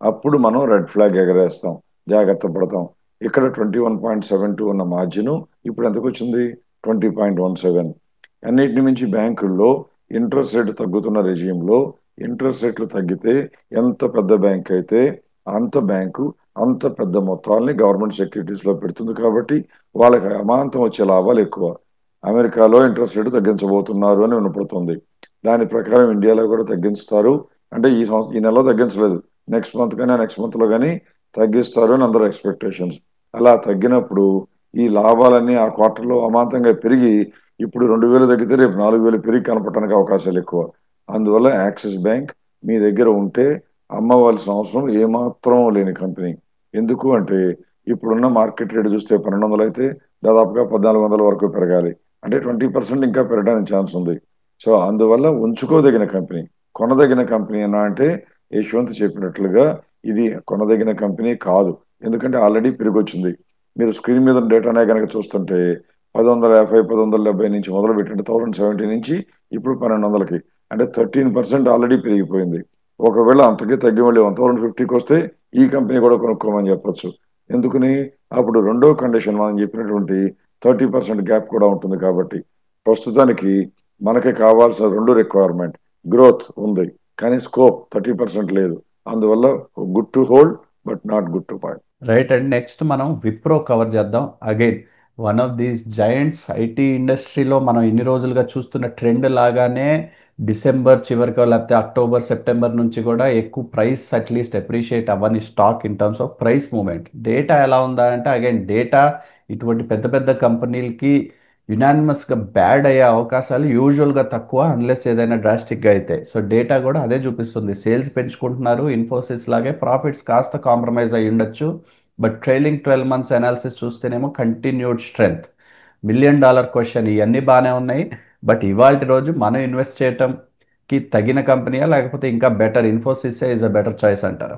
అప్పుడు మనం రెడ్ ఫ్లాగ్ ఎగరేస్తాం. జాగ్రత్త పడతాం. ఇక్కడ 21.72 ఉన్న మార్జిన్ ఇప్పుడు ఎంతకొచ్చింది? 20.17. అన్నిటిని మించి బ్యాంకుల్లో ఇంట్రెస్ట్ రేట్ తగ్గుతున్న రెజీమ్‌లో ఇంట్రెస్ట్ రేట్లు తగ్గితే ఎంత పెద్ద బ్యాంక్ అయితే అంత బ్యాంకు అంత పెద్ద మొత్తాల్ని గవర్నమెంట్ సెక్యూరిటీస్‌లో పెడుతుంది కాబట్టి వాళ్ళకి అమాంతం వచ్చే లాభాలు ఎక్కువ. అమెరికాలో ఇంట్రెస్ట్ రేట్ తగ్గించబోతున్నారు అని వినపడుతుంది. దాని ప్రకారం ఇండియాలో కూడా తగ్గిస్తారు. అంటే ఈ నెలలో తగ్గించలేదు. నెక్స్ట్ మంత్ గాని, నెక్స్ట్ మంత్‌లో గాని తగ్గిస్తారు అని అందరి ఎక్స్‌పెక్టేషన్స్. అలా తగ్గినప్పుడు ఈ లాభాలన్నీ ఆ క్వార్టర్‌లో అమాంతంగా పెరిగి ఇప్పుడు 2,000 తగ్గితే రేపు 4,000 పెరిగి కనపడటానికి అవకాశాలు ఎక్కువ. అందువల్ల యాక్సిస్ బ్యాంక్ మీ దగ్గర ఉంటే అమ్మవలసిన అవసరం ఏమాత్రం లేని కంపెనీ. ఎందుకు అంటే ఇప్పుడున్న మార్కెట్ రేట్ చూస్తే 1,200 అయితే దాదాపుగా 1,400 వరకు పెరగాలి. అంటే 20% ఇంకా పెరగడానికి ఛాన్స్ ఉంది. సో, అందువల్ల ఉంచుకోదగిన కంపెనీ. కొనదగిన కంపెనీ అన్నా అంటే యశ్వంత్ చెప్పినట్లుగా ఇది కొనదగిన కంపెనీ కాదు. ఎందుకంటే ఆల్రెడీ పెరిగొచ్చింది. మీరు స్క్రీన్ మీద డేటానే గనక చూస్తుంటే 1,150, 1,170 నుంచి మొదలుపెట్టండి 1,070 నుంచి ఇప్పుడు 1,200కి. అంటే 13% ఆల్రెడీ పెరిగిపోయింది. ఒకవేళ అంతకే తగ్గి మళ్ళీ 1,50కి వస్తే ఈ కంపెనీ కూడా కొనుక్కోమని చెప్పొచ్చు. ఎందుకని? అప్పుడు రెండో కండిషన్ మనం చెప్పినటువంటి 30% గ్యాప్ కూడా ఉంటుంది కాబట్టి. ప్రస్తుతానికి మనకి కావాల్సిన 2 రిక్వైర్మెంట్ గ్రోత్ ఉంది. కానీ స్కోప్ 30% లేదు. అందువల్ల good to hold but not good to buy. Right and next మనం విప్రో కవర్ చేద్దాం. Again one of these Giants IT ఇండస్ట్రీలో మనం ఇన్ని రోజులుగా చూస్తున్న ట్రెండ్ లాగానే డిసెంబర్ చివరికో లేకపోతే అక్టోబర్ సెప్టెంబర్ నుంచి కూడా ఎక్కువ ప్రైస్ అట్లీస్ట్ అప్రిషియేట్ అవ్వని stock in terms of price movement. Data ఎలా ఉందా అంటే అగైన్ డేటా ఇటువంటి పెద్ద పెద్ద కంపెనీలకి యునానిమస్గా బ్యాడ్ అయ్యే అవకాశాలు యూజువల్గా తక్కువ అన్లెస్ ఏదైనా డ్రాస్టిక్గా అయితే. సో డేటా కూడా అదే చూపిస్తుంది. సేల్స్ పెంచుకుంటున్నారు ఇన్ఫోసిస్ లాగే, ప్రాఫిట్స్ కాస్త కాంప్రమైజ్ అయ్యి ఉండొచ్చు. బట్ ట్రైలింగ్ 12 months అనాలిసిస్ చూస్తేనేమో కంటిన్యూడ్ స్ట్రెంగ్త్. $1,000,000 క్వశ్చన్ ఇవన్నీ బాగానే ఉన్నాయి. బట్ ఇవాళ రోజు మనం ఇన్వెస్ట్ చేయటంకి తగిన కంపెనీయా లేకపోతే ఇంకా better Infosys is a better choice అంటారా?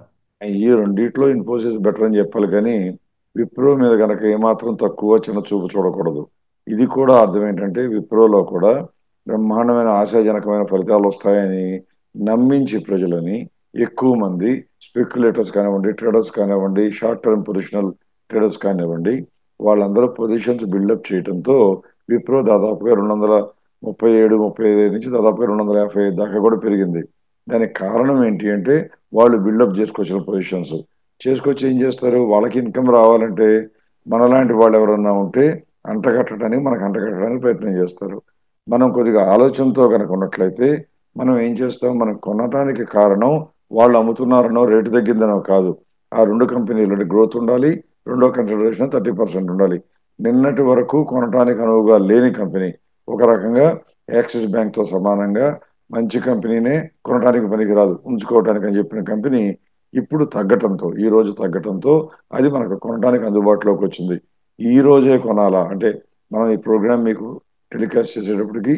ఈ రెండిట్లో ఇన్ఫోసిస్ బెటర్ అని చెప్పాలి కానీ విప్రో మీద గనక ఏమాత్రం తక్కువ చిన్న చూపు చూడకూడదు. ఇది కూడా అర్థం ఏంటంటే విప్రోలో కూడా బ్రహ్మాండమైన ఆశాజనకమైన ఫలితాలు వస్తాయని నమ్మించి ప్రజలని ఎక్కువ మంది స్పెక్యులేటర్స్ కానివ్వండి, ట్రేడర్స్ కానివ్వండి, షార్ట్ టర్మ్ పొజిషనల్ ట్రేడర్స్ కానివ్వండి, వాళ్ళందరూ పొజిషన్స్ బిల్డప్ చేయడంతో విప్రో దాదాపుగా 237, 35 నుంచి దాదాపుగా 255 దాకా కూడా పెరిగింది. దానికి కారణం ఏంటి అంటే వాళ్ళు బిల్డప్ చేసుకొచ్చిన పొజిషన్స్ చేసుకొచ్చి ఏం చేస్తారు, వాళ్ళకి ఇన్కమ్ రావాలంటే మనలాంటి వాళ్ళు ఎవరన్నా ఉంటే మనకు అంటగట్టడానికి ప్రయత్నం చేస్తారు. మనం కొద్దిగా ఆలోచనతో కనుక ఉన్నట్లయితే మనం ఏం చేస్తాం, మనం కొనటానికి కారణం వాళ్ళు అమ్ముతున్నారనో రేటు తగ్గిందనో కాదు. ఆ రెండు కంపెనీలు గ్రోత్ ఉండాలి, రెండో కన్సిడరేషన్ 30% ఉండాలి. నిన్నటి వరకు కొనటానికి అనువుగా లేని కంపెనీ, ఒక రకంగా యాక్సిస్ బ్యాంక్ తో సమానంగా మంచి కంపెనీనే కొనడానికి పనికిరాదు ఉంచుకోవటానికి అని చెప్పిన కంపెనీ ఇప్పుడు తగ్గటంతో, ఈ రోజు తగ్గటంతో అది మనకు కొనడానికి అందుబాటులోకి వచ్చింది. ఈ రోజే కొనాలా అంటే మనం ఈ ప్రోగ్రామ్ మీకు టెలికాస్ట్ చేసేటప్పటికి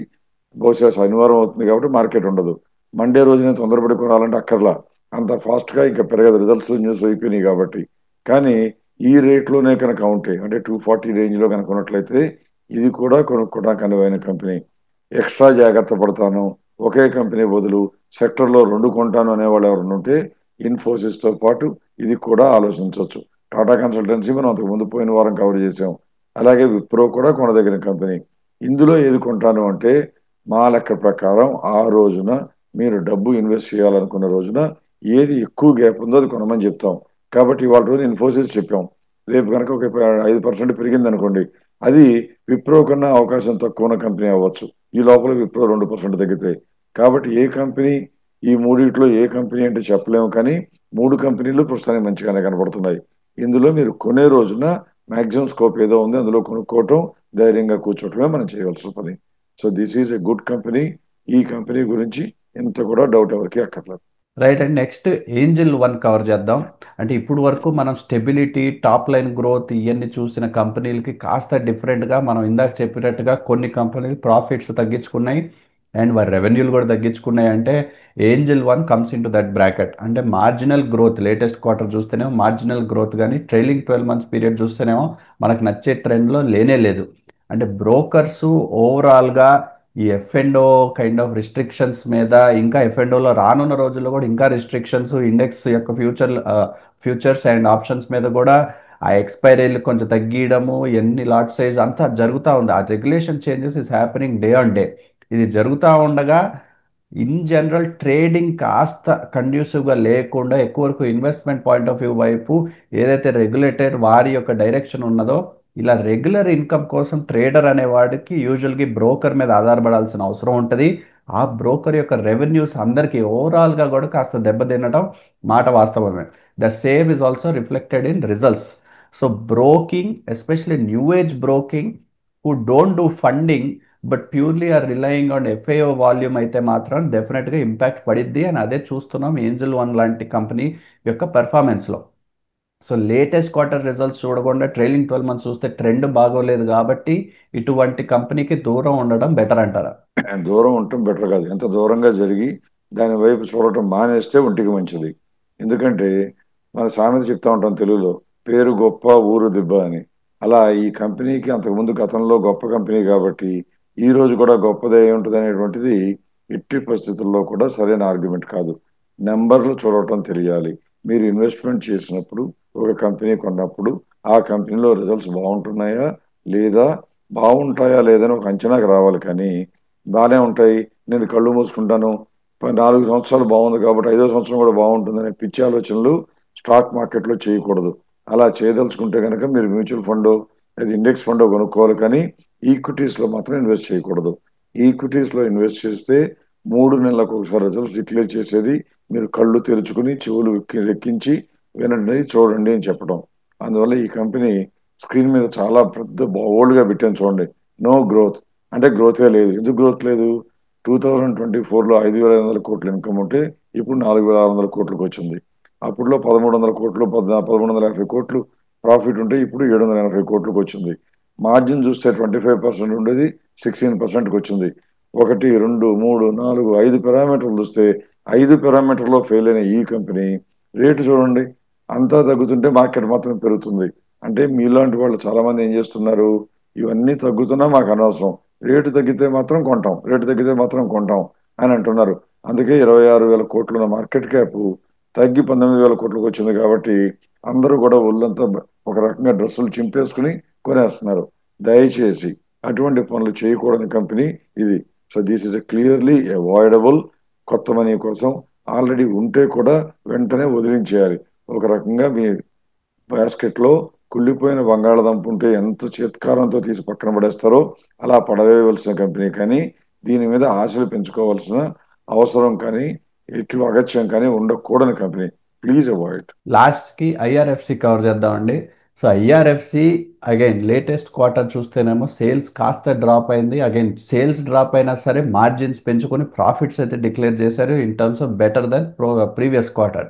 బహుశా శనివారం అవుతుంది కాబట్టి మార్కెట్ ఉండదు. మండే రోజునే తొందరపడి కొనాలంటే అక్కర్లా, అంత ఫాస్ట్గా ఇంకా పెరగదు, రిజల్ట్స్ న్యూస్ అయిపోయినాయి కాబట్టి. కానీ ఈ రేట్లోనే కనుక ఉంటే అంటే 240 రేంజ్లో కనుక ఉన్నట్లయితే ఇది కూడా కొనుక్కోవడానికి అనువైన కంపెనీ. ఎక్స్ట్రా జాగ్రత్త పడతాను, ఒకే కంపెనీ బదులు సెక్టర్లో రెండు కొంటాను అనేవాళ్ళు ఎవరైనా ఉంటే ఇన్ఫోసిస్తో పాటు ఇది కూడా ఆలోచించవచ్చు. టాటా కన్సల్టెన్సీ మనం అంతకుముందు పోయిన వారం కవర్ చేసాం. అలాగే విప్రో కూడా కొనదగిన కంపెనీ. ఇందులో ఏది కొంటాను అంటే మా లెక్క ప్రకారం ఆ రోజున మీరు డబ్బు ఇన్వెస్ట్ చేయాలనుకున్న రోజున ఏది ఎక్కువ గ్యాప్ ఉందో అది కొనమని చెప్తాం. కాబట్టి ఇవాళ రోజు ఇన్ఫోసిస్ చెప్పాం, రేపు కనుక ఒక 5% పెరిగింది అనుకోండి, అది విప్రో కన్నా అవకాశం తక్కువ ఉన్న కంపెనీ అవ్వచ్చు. ఈ లోపల విప్రో 2% తగ్గితే. కాబట్టి ఏ కంపెనీ, ఈ మూడిట్లో ఏ కంపెనీ అంటే చెప్పలేము, కానీ మూడు కంపెనీలు ప్రస్తుతానికి మంచిగానే కనబడుతున్నాయి. ఇందులో మీరు కొనే రోజున మాక్సిమం స్కోప్ ఏదో ఉంది, అందులో కొనుక్కోవటం, ధైర్యంగా కూర్చోవటమే మనం చేయవలసిన పని. So this is a good company. ఈ కంపెనీ గురించి ఇంత కూడా డౌట్ ఎవరికి అక్కర్లేదు. Right and next angel one cover చేద్దాం. అంటే ఇప్పుడు వరకు మనం స్టెబిలిటీ, టాప్ లైన్ గ్రోత్ ఇవన్నీ చూసిన కంపెనీలకి కాస్త డిఫరెంట్గా మనం ఇందాక చెప్పినట్టుగా కొన్ని కంపెనీలు ప్రాఫిట్స్ తగ్గించుకున్నాయి అండ్ వారి రెవెన్యూలు కూడా తగ్గించుకున్నాయి. అంటే angel one comes in to that bracket. అంటే మార్జినల్ గ్రోత్ లేటెస్ట్ క్వార్టర్ చూస్తేనేమో మార్జినల్ గ్రోత్, కానీ ట్రైలింగ్ 12 months పీరియడ్ చూస్తేనేమో మనకు నచ్చే ట్రెండ్లో లేనే లేదు. అంటే బ్రోకర్స్ ఓవరాల్గా ఈ ఎఫ్ఎండో కైండ్ ఆఫ్ రిస్ట్రిక్షన్స్ మీద, ఇంకా ఎఫ్ఎండోలో రానున్న రోజుల్లో కూడా ఇంకా రిస్ట్రిక్షన్స్, ఇండెక్స్ యొక్క ఫ్యూచర్స్ అండ్ ఆప్షన్స్ మీద కూడా ఆ ఎక్స్పైరీలు కొంచెం తగ్గియడము, ఎన్ని లాట్ సైజ్ అంతా జరుగుతూ ఉంది. ఆ regulation changes is happening day on day. ఇది జరుగుతూ ఉండగా ఇన్ జనరల్ ట్రేడింగ్ కాస్త కండ్యూసివ్గా లేకుండా ఎక్కువ వరకు ఇన్వెస్ట్మెంట్ పాయింట్ ఆఫ్ వ్యూ వైపు ఏదైతే రెగ్యులేటెడ్ వారి యొక్క డైరెక్షన్ ఉన్నదో, ఇలా రెగ్యులర్ ఇన్కమ్ కోసం ట్రేడర్ అనేవాడికి యూజువల్గా బ్రోకర్ మీద ఆధారపడాల్సిన అవసరం ఉంటుంది. ఆ బ్రోకర్ యొక్క రెవెన్యూస్ అందరికీ ఓవరాల్గా కూడా కాస్త దెబ్బతినటం మాట వాస్తవమే. The same is also reflected in results. So broking, especially new age broking who don't do funding but purely are relying on ఎఫ్ఐఓ వాల్యూమ్ అయితే మాత్రం డెఫినెట్గా ఇంపాక్ట్ పడిద్ది. అని అదే చూస్తున్నాం ఏంజిల్ వన్ లాంటి కంపెనీ యొక్క పెర్ఫార్మెన్స్లో. సో లేటెస్ట్ క్వార్టర్ రిజల్ట్స్ చూడకుండా ట్రైలింగ్ 12 months చూస్తే ట్రెండ్ బాగోలేదు కాబట్టి ఇటువంటి కంపెనీకి దూరం ఉండడం బెటర్ అంటారా? దూరం ఉండటం బెటర్ కాదు, ఎంత దూరంగా జరిగి దాని వైపు చూడటం మానేస్తే ఒంటికి మంచిది. ఎందుకంటే మన సామెత చెప్తా ఉంటాం తెలుగులో, పేరు గొప్ప ఊరు దిబ్బ అని. అలా ఈ కంపెనీకి అంతకుముందు గతంలో గొప్ప కంపెనీ కాబట్టి ఈ రోజు కూడా గొప్పదే ఉంటుంది అనేటువంటిది ఎట్టి పరిస్థితుల్లో కూడా సరైన ఆర్గ్యుమెంట్ కాదు. నెంబర్లు చూడటం తెలియాలి. మీరు ఇన్వెస్ట్మెంట్ చేసినప్పుడు, ఒక కంపెనీ కొన్నప్పుడు ఆ కంపెనీలో రిజల్ట్స్ బాగుంటున్నాయా లేదా, బాగుంటాయా లేదని ఒక అంచనాకు రావాలి. కానీ బాగానే ఉంటాయి, నేను కళ్ళు మూసుకుంటాను, 4 సంవత్సరాలు బాగుంది కాబట్టి 5వ సంవత్సరం కూడా బాగుంటుందనే పిచ్చి ఆలోచనలు స్టాక్ మార్కెట్లో చేయకూడదు. అలా చేయదలుచుకుంటే కనుక మీరు మ్యూచువల్ ఫండ్ లేదా ఇండెక్స్ ఫండ్ కొనుక్కోవాలి, కానీ ఈక్విటీస్లో మాత్రం ఇన్వెస్ట్ చేయకూడదు. ఈక్విటీస్లో ఇన్వెస్ట్ చేస్తే 3 నెలలకు ఒకసారి రిజల్ట్స్ డిక్లేర్ చేసేది మీరు కళ్ళు తెరుచుకుని చెవులు రెక్కించి వినండి, చూడండి అని చెప్పడం. అందువల్ల ఈ కంపెనీ స్క్రీన్ మీద చాలా పెద్ద బోల్డ్గా పెట్టాను చూడండి, నో గ్రోత్ అంటే గ్రోతే లేదు. ఎందుకు గ్రోత్ లేదు? 2024లో 5,500 కోట్ల ఇన్కమ్ ఉంటే ఇప్పుడు 4,600 కోట్లకు వచ్చింది. అప్పుడులో 1,300 కోట్లు, 1,350 కోట్లు ప్రాఫిట్ ఉంటే ఇప్పుడు 780 కోట్లకు వచ్చింది. మార్జిన్ చూస్తే 25% ఉండేది 16%కి వచ్చింది. 1, 2, 3, 4, 5 పారామీటర్లు చూస్తే 5 పారామీటర్లో ఫెయిల్ అయిన ఈ కంపెనీ రేటు చూడండి, అంతా తగ్గుతుంటే మార్కెట్ మాత్రం పెరుగుతుంది. అంటే మీలాంటి వాళ్ళు చాలా మంది ఏం చేస్తున్నారు, ఇవన్నీ తగ్గుతున్నా మాకు అనవసరం, రేటు తగ్గితే మాత్రం కొంటాం, రేటు తగ్గితే మాత్రం కొంటాం అని అంటున్నారు. అందుకే 26,000 కోట్ల ఉన్న మార్కెట్ క్యాప్ తగ్గి 19,000 కోట్లకు వచ్చింది కాబట్టి అందరూ కూడా ఒళ్ళంతా ఒక రకంగా డ్రెస్సులు చింపేసుకుని కొనేస్తున్నారు. దయచేసి అటువంటి పనులు చేయకూడని కంపెనీ ఇది. So this is clearly avoidable. కొత్త మనీ కోసం ఆల్రెడీ ఉంటే కూడా వెంటనే వదిలించేయాలి. ఒక రకంగా మీ బాస్కెట్ లో కుళ్ళిపోయిన బంగాళాదుంప ఉంటే ఎంత చేత్కారంతో తీసి పక్కన పడేస్తారో అలా పడవేయవలసిన కంపెనీ, కానీ దీని మీద ఆశలు పెంచుకోవాల్సిన అవసరం కానీ ఎటు అగత్యం కానీ ఉండకూడని కంపెనీ. Please avoid. లాస్ట్కి ఐఆర్ఎఫ్సి కవర్ చేద్దామండి. So IRFC again latest quarter చూస్తేనేమో సేల్స్ కాస్త డ్రాప్ అయింది. అగైన్ సేల్స్ డ్రాప్ అయినా సరే మార్జిన్స్ పెంచుకొని ప్రాఫిట్స్ అయితే డిక్లేర్ చేశారు in terms of better then previous quarter.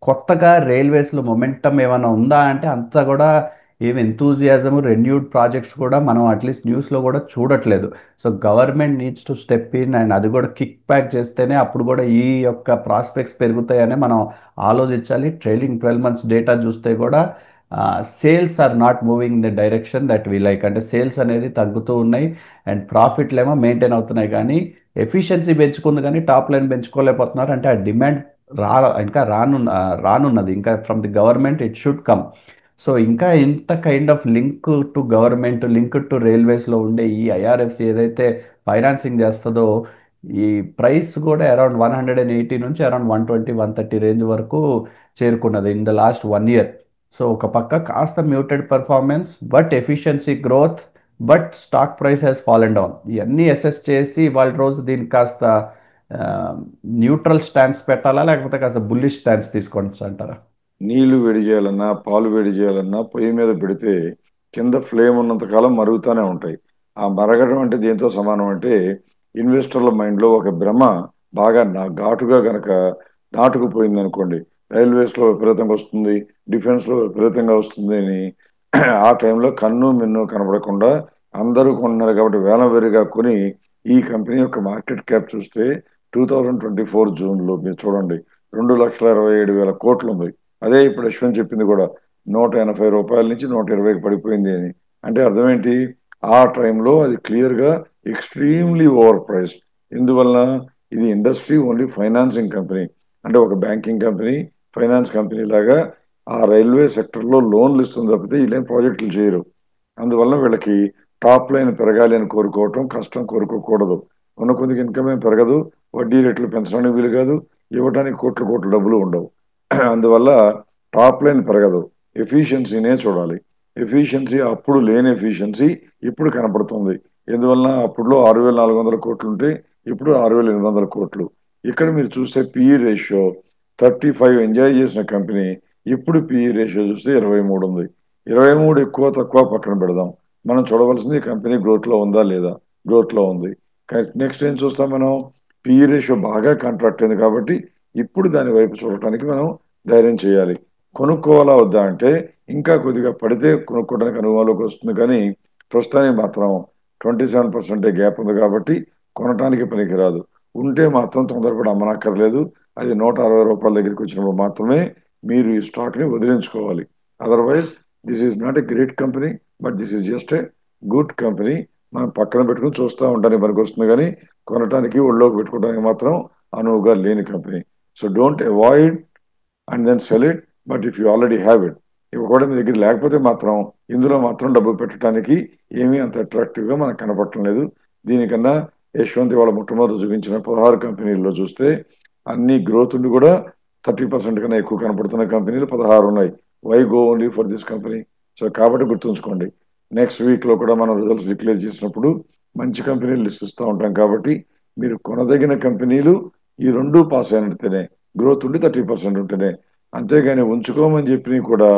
కొత్తగా రైల్వేస్లో మొమెంటం ఏమైనా ఉందా అంటే అంతా కూడా ఏమి ఎంతూజియాజము రెన్యూడ్ ప్రాజెక్ట్స్ కూడా మనం అట్లీస్ట్ న్యూస్లో కూడా చూడట్లేదు. So government needs to step in and అది కూడా కిక్ బ్యాక్ చేస్తేనే అప్పుడు కూడా ఈ యొక్క ప్రాస్పెక్ట్స్ పెరుగుతాయని మనం ఆలోచించాలి. ట్రైలింగ్ 12 months డేటా చూస్తే కూడా sales are not moving in the direction that we like. అంటే సేల్స్ అనేది తగ్గుతూ ఉన్నాయి అండ్ ప్రాఫిట్లు ఏమో మెయింటైన్ అవుతున్నాయి, కానీ ఎఫిషియన్సీ పెంచుకుంది కానీ టాప్ లైన్ పెంచుకోలేకపోతున్నారు. అంటే ఆ డిమాండ్ రా ఇంకా రానున్నది ఇంకా from the government it should come. So ఇంకా ఇంత kind of link to government link to రైల్వేస్లో ఉండే ఈ ఐఆర్ఎఫ్సి ఏదైతే ఫైనాన్సింగ్ చేస్తుందో ఈ ప్రైస్ కూడా అరౌండ్ 180 నుంచి అరౌండ్ 120-130 రేంజ్ వరకు చేరుకున్నది in the last 1 year. So ఒక పక్క కాస్త muted performance but efficiency growth but stock price has fallen down. ఇవన్నీ అసెస్ చేసి వాళ్ళ రోజు దీనికి కాస్త న్యూట్రల్ స్టాన్స్ పెట్టాలా లేకపోతే కాస్త బుల్లిష్ స్టాన్స్ తీసుకోవచ్చు అంటారా? నీళ్లు వేడి చేయాలన్నా పాలు వేడి చేయాలన్నా పొయ్యి మీద పెడితే కింద ఫ్లేమ్ ఉన్నంత కాలం మరుగుతూనే ఉంటాయి. ఆ మరగడం అంటే దేంతో సమానం అంటే ఇన్వెస్టర్ల మైండ్లో ఒక భ్రమ బాగా ఘాటుగా గనక నాటుకుపోయింది అనుకోండి. రైల్వేస్లో విపరీతంగా వస్తుంది, డిఫెన్స్లో విపరీతంగా వస్తుంది అని ఆ టైంలో కన్ను మిన్ను కనపడకుండా అందరూ కొంటున్నారు కాబట్టి వేలం వేరుగా కొని ఈ కంపెనీ యొక్క మార్కెట్ క్యాప్ చూస్తే 2024 జూన్లో మీరు చూడండి 2,27,000 కోట్లు ఉంది. అదే ఇప్పుడు యశ్వంత్ చెప్పింది కూడా 180 రూపాయల నుంచి 120కి పడిపోయింది అని. అంటే అర్థం ఏంటి? ఆ టైంలో అది క్లియర్గా ఎక్స్ట్రీమ్లీ ఓవర్ ప్రైస్. ఇందువలన ఇది ఇండస్ట్రీ ఓన్లీ ఫైనాన్సింగ్ కంపెనీ, అంటే ఒక బ్యాంకింగ్ కంపెనీ ఫైనాన్స్ కంపెనీ లాగా ఆ రైల్వే సెక్టర్లో లోన్లు ఇస్తుంది తప్పితే వీళ్ళేం ప్రాజెక్టులు చేయరు. అందువలన వీళ్ళకి టాప్ లైన్ పెరగాలి అని కోరుకోవటం కష్టం, కోరుకోకూడదు. ఉన్న కొద్దిగా ఇన్కమ్ ఏం పెరగదు, వడ్డీ రేట్లు పెంచడానికి వీలు కాదు, ఇవ్వడానికి కోట్ల కోట్ల డబ్బులు ఉండవు. అందువల్ల టాప్ లైన్ పెరగదు, ఎఫిషియన్సీనే చూడాలి. ఎఫిషియన్సీ అప్పుడు లేని ఎఫిషియన్సీ ఇప్పుడు కనపడుతుంది. ఎందువలన అప్పుడులో 6,400 కోట్లు ఉంటే ఇప్పుడు 6,800 కోట్లు. ఇక్కడ మీరు చూస్తే పిఈ రేషియో 35 ఎంజాయ్ చేసిన కంపెనీ ఇప్పుడు పిఈ రేషియో చూస్తే 23 ఉంది. 23 ఎక్కువ తక్కువ పక్కన పెడదాం, మనం చూడవలసింది కంపెనీ గ్రోత్లో ఉందా లేదా. గ్రోత్లో ఉంది. నెక్స్ట్ ఏం చూస్తాం మనం? పిఈ రేషియో బాగా కాంట్రాక్ట్ అయింది కాబట్టి ఇప్పుడు దాని వైపు చూడటానికి మనం ధైర్యం చేయాలి. కొనుక్కోవాలా వద్దా అంటే ఇంకా కొద్దిగా పడితే కొనుక్కోవడానికి అనుభవంలోకి వస్తుంది, కానీ ప్రస్తుతానికి మాత్రం 27% గ్యాప్ ఉంది కాబట్టి కొనటానికి పనికిరాదు. ఉంటే మాత్రం తొందరపడి అమ్మనక్కర్లేదు. అది 160 రూపాయల దగ్గరికి వచ్చినప్పుడు మాత్రమే మీరు ఈ స్టాక్ని వదిలించుకోవాలి. Otherwise this is not a great company but this is just a good company. మనం పక్కన పెట్టుకుని చూస్తూ ఉండడానికి పనికి వస్తుంది, కానీ కొనటానికి ఒళ్ళోకి పెట్టుకోవడానికి మాత్రం అనువుగా లేని company. So don't avoid and then sell it, but if you already have it. ఇవి కూడా మీ దగ్గర లేకపోతే మాత్రం ఇందులో మాత్రం డబ్బు పెట్టడానికి ఏమీ అంత అట్రాక్టివ్గా మనకు కనపడటం లేదు. దీనికన్నా యశ్వంత్ వాళ్ళ మొట్టమొదటి చూపించిన 16 కంపెనీల్లో చూస్తే అన్ని గ్రోత్ ఉండి కూడా 30% కన్నా ఎక్కువ కనపడుతున్న కంపెనీలు 16 ఉన్నాయి. Why go only for this company? So కాబట్టి గుర్తుంచుకోండి, నెక్స్ట్ వీక్లో కూడా మనం రిజల్ట్స్ డిక్లేర్ చేసినప్పుడు మంచి కంపెనీలు లిస్ట్ ఇస్తూ ఉంటాం కాబట్టి మీరు కొనదగిన కంపెనీలు ఈ రెండు పాస్ అయినట్టేనే, గ్రోత్ ఉండి 30% ఉంటేనే. అంతేగాని ఉంచుకోమని చెప్పి కూడా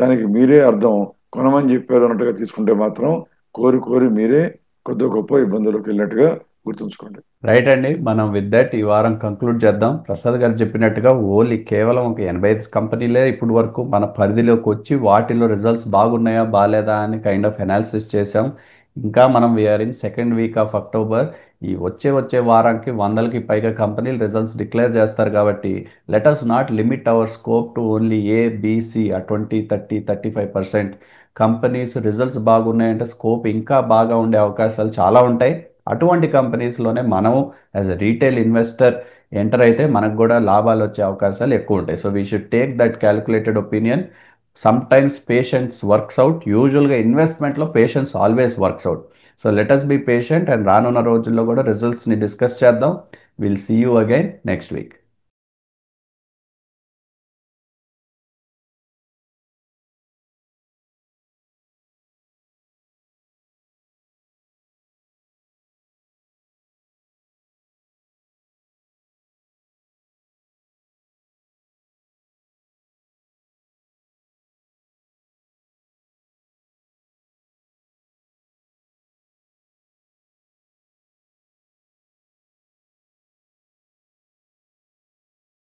దానికి మీరే అర్థం కొనమని చెప్పారు అన్నట్టుగా తీసుకుంటే మాత్రం కోరి కోరి మీరే కొద్ది గొప్ప ఇబ్బందులకు వెళ్ళినట్టుగా గుర్తుంచుకోండి. రైట్ అండి, మనం విత్ దట్ ఈ వారం కంక్లూడ్ చేద్దాం. ప్రసాద్ గారు చెప్పినట్టుగా ఓన్లీ కేవలం ఒక 85 కంపెనీలే ఇప్పుడు వరకు మన పరిధిలోకి వచ్చి వాటిలో రిజల్ట్స్ బాగున్నాయా బాగాలేదా అని కైండ్ ఆఫ్ అనాలిసిస్ చేసాం. ఇంకా మనం we're in second week of October. ఈ వచ్చే వారానికి 100కి పైగా కంపెనీలు రిజల్ట్స్ డిక్లేర్ చేస్తారు కాబట్టి let us not limit our scope to only ABC uh 20, 30, 35% companies results బాగున్నాయంటే scope ఇంకా బాగా ఉండే అవకాశాలు చాలా ఉంటాయి. అటువంటి కంపెనీస్లోనే మనం as a retail investor enter అయితే మనకు కూడా లాభాలు వచ్చే అవకాశాలు ఎక్కువ ఉంటాయి. So we should take that calculated opinion. Some times patience works out. యూజువల్గా ఇన్వెస్ట్మెంట్లో patience always works out. So let us be patient and రానున్న రోజుల్లో కూడా రిజల్ట్స్ని డిస్కస్ చేద్దాం. Will see you again next week.